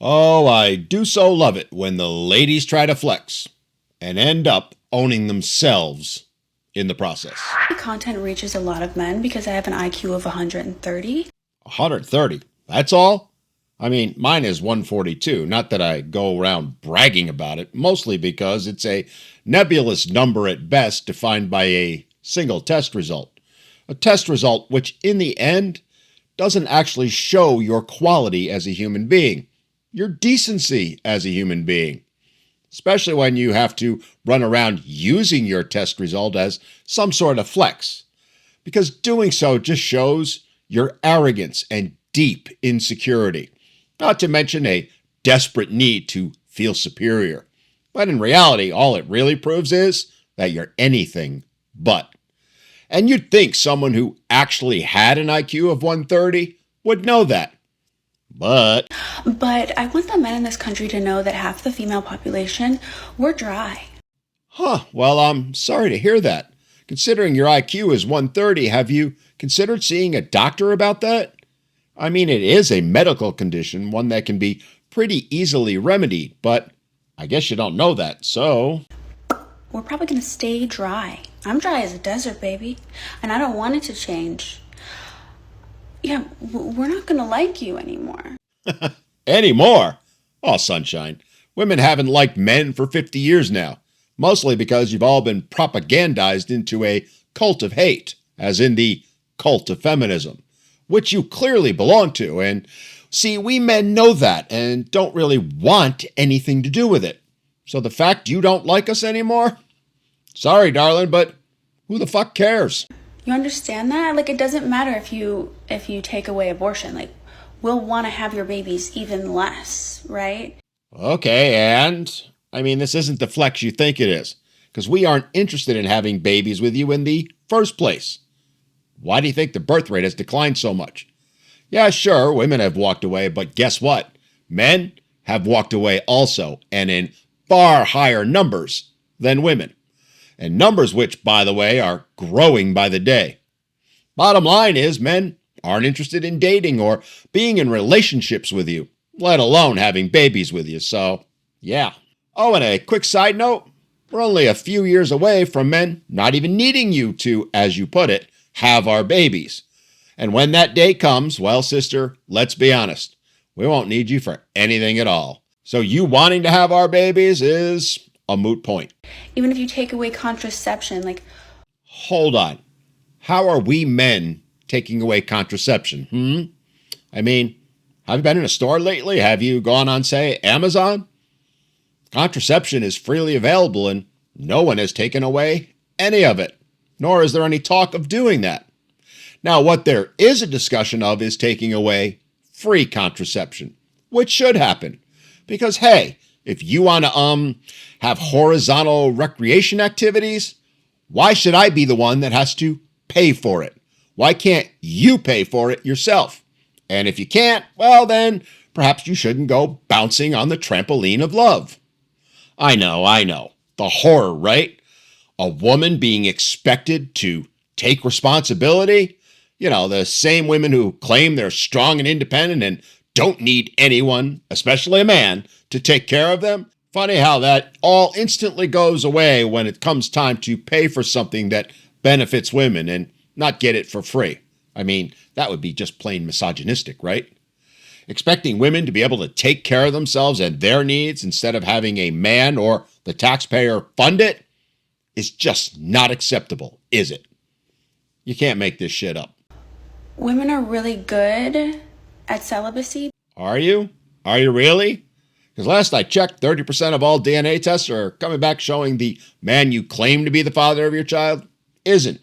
Oh, I do so love it when the ladies try to flex and end up owning themselves in the process. Content reaches a lot of men because I have an IQ of 130. 130, that's all? I mean, mine is 142. Not that I go around bragging about it, mostly because it's a nebulous number at best defined by a single test result. A test result which, in the end, doesn't actually show your quality as a human being, your decency as a human being, especially when you have to run around using your test result as some sort of flex, because doing so just shows your arrogance and deep insecurity, not to mention a desperate need to feel superior. But in reality, all it really proves is that you're anything but. And you'd think someone who actually had an IQ of 130 would know that. But But I want the men in this country to know that half the female population, we're dry. Well, I'm sorry to hear that. Considering your IQ is 130, have you considered seeing a doctor about that? I mean, it is a medical condition, one that can be pretty easily remedied, but I guess you don't know that, so... We're probably going to stay dry. I'm dry as a desert, baby. And I don't want it to change. Yeah, we're not going to like you anymore. Anymore? Oh, sunshine. Women haven't liked men for 50 years now, mostly because you've all been propagandized into a cult of hate, as in the cult of feminism, which you clearly belong to. And see, we men know that and don't really want anything to do with it. So the fact you don't like us anymore? Sorry, darling, but who the fuck cares? You understand that? Like, it doesn't matter if you take away abortion. Like, we'll want to have your babies even less, right? Okay, and I mean, this isn't the flex you think it is, because we aren't interested in having babies with you in the first place. Why do you think the birth rate has declined so much? Yeah, sure, women have walked away, but guess what? Men have walked away also, and in far higher numbers than women. And numbers which, by the way, are growing by the day. Bottom line is, men aren't interested in dating or being in relationships with you, let alone having babies with you, so yeah. Oh, and a quick side note, we're only a few years away from men not even needing you to, as you put it, have our babies. And when that day comes, well, sister, let's be honest, we won't need you for anything at all. So you wanting to have our babies is a moot point. Even if you take away contraception, like... Hold on. How are we men taking away contraception? I mean, have you been in a store lately? Have you gone on, say, Amazon? Contraception is freely available and no one has taken away any of it, nor is there any talk of doing that. Now, what there is a discussion of is taking away free contraception, which should happen. Because, hey, if you want to have horizontal recreation activities, why should I be the one that has to pay for it? Why can't you pay for it yourself? And if you can't, well then, perhaps you shouldn't go bouncing on the trampoline of love. I know. The horror, right? A woman being expected to take responsibility? You know, the same women who claim they're strong and independent and don't need anyone, especially a man, to take care of them. Funny how that all instantly goes away when it comes time to pay for something that benefits women and not get it for free. I mean, that would be just plain misogynistic, right? Expecting women to be able to take care of themselves and their needs instead of having a man or the taxpayer fund it is just not acceptable, is it? You can't make this shit up. Women are really good at celibacy. Are you? Are you really? Because last I checked, 30% of all DNA tests are coming back showing the man you claim to be the father of your child isn't.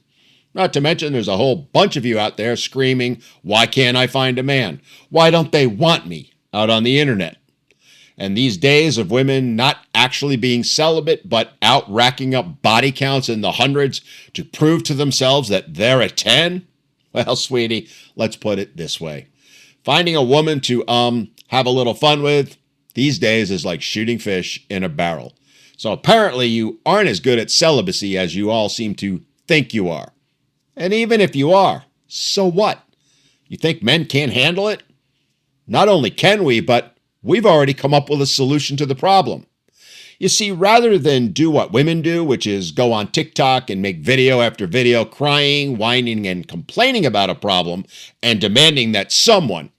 Not to mention there's a whole bunch of you out there screaming, why can't I find a man? Why don't they want me out on the internet? And these days of women not actually being celibate, but out racking up body counts in the hundreds to prove to themselves that they're a 10? Well, sweetie, let's put it this way. Finding a woman to have a little fun with these days is like shooting fish in a barrel. So apparently you aren't as good at celibacy as you all seem to think you are. And even if you are, so what? You think men can't handle it? Not only can we, but we've already come up with a solution to the problem. You see, rather than do what women do, which is go on TikTok and make video after video crying, whining, and complaining about a problem and demanding that someone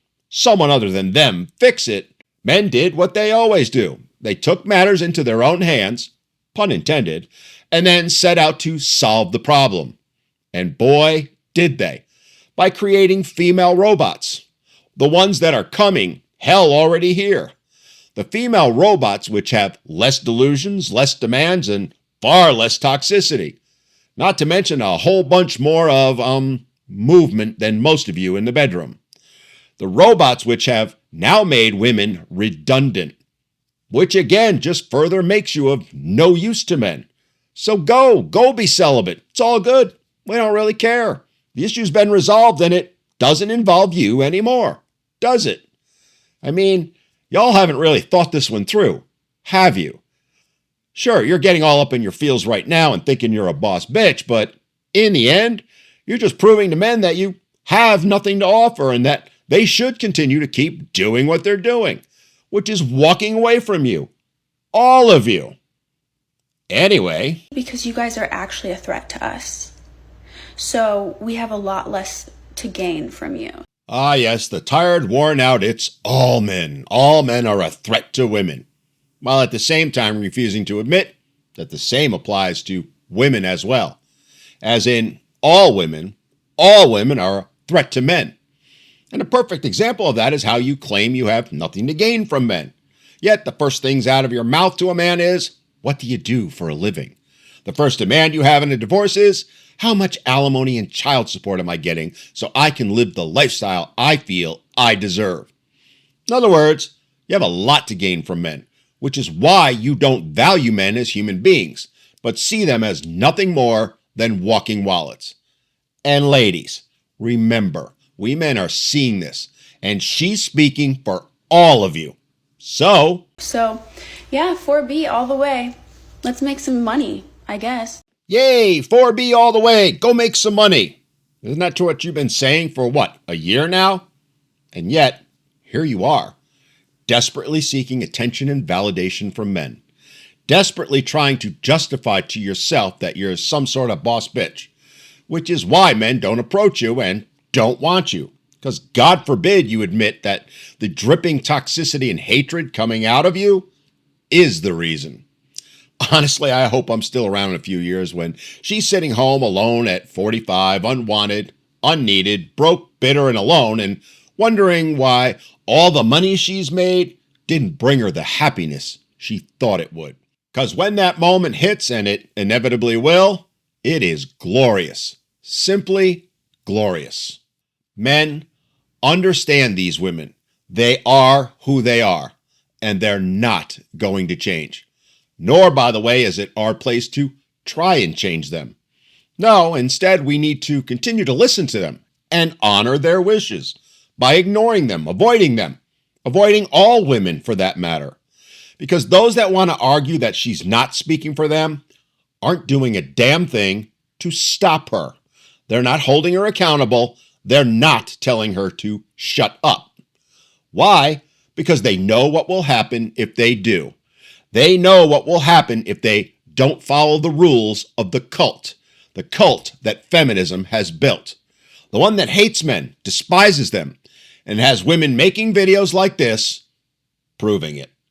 other than them, fix it, men did what they always do. They took matters into their own hands, pun intended, and then set out to solve the problem. And boy, did they, by creating female robots. The ones that are coming, hell, already here. The female robots which have less delusions, less demands, and far less toxicity. Not to mention a whole bunch more of, movement than most of you in the bedroom. The robots which have now made women redundant, which again just further makes you of no use to men. So go be celibate. It's all good. We don't really care. The issue's been resolved and it doesn't involve you anymore, does it? I mean, y'all haven't really thought this one through, have you? Sure, you're getting all up in your feels right now and thinking you're a boss bitch, but in the end, you're just proving to men that you have nothing to offer and that they should continue to keep doing what they're doing, which is walking away from you. All of you. Anyway. Because you guys are actually a threat to us. So we have a lot less to gain from you. Ah, yes, the tired, worn out, it's all men. All men are a threat to women, while at the same time refusing to admit that the same applies to women as well. As in, all women are a threat to men. And a perfect example of that is how you claim you have nothing to gain from men. Yet the first things out of your mouth to a man is, what do you do for a living? The first demand you have in a divorce is, how much alimony and child support am I getting so I can live the lifestyle I feel I deserve? In other words, you have a lot to gain from men, which is why you don't value men as human beings, but see them as nothing more than walking wallets. And ladies, remember, we men are seeing this, and she's speaking for all of you. So, yeah, 4B all the way. Let's make some money, I guess. Yay, 4B all the way. Go make some money. Isn't that what you've been saying for what, a year now? And yet, here you are, desperately seeking attention and validation from men. Desperately trying to justify to yourself that you're some sort of boss bitch. Which is why men don't approach you and don't want you. Because God forbid you admit that the dripping toxicity and hatred coming out of you is the reason. Honestly, I hope I'm still around in a few years when she's sitting home alone at 45, unwanted, unneeded, broke, bitter, and alone, and wondering why all the money she's made didn't bring her the happiness she thought it would. Because when that moment hits, and it inevitably will, it is glorious. Simply glorious. Men, understand these women. They are who they are, and they're not going to change. Nor, by the way, is it our place to try and change them. No, instead, we need to continue to listen to them and honor their wishes by ignoring them, avoiding all women for that matter. Because those that want to argue that she's not speaking for them aren't doing a damn thing to stop her. They're not holding her accountable. They're not telling her to shut up. Why? Because they know what will happen if they do. They know what will happen if they don't follow the rules of the cult that feminism has built. The one that hates men, despises them, and has women making videos like this, proving it.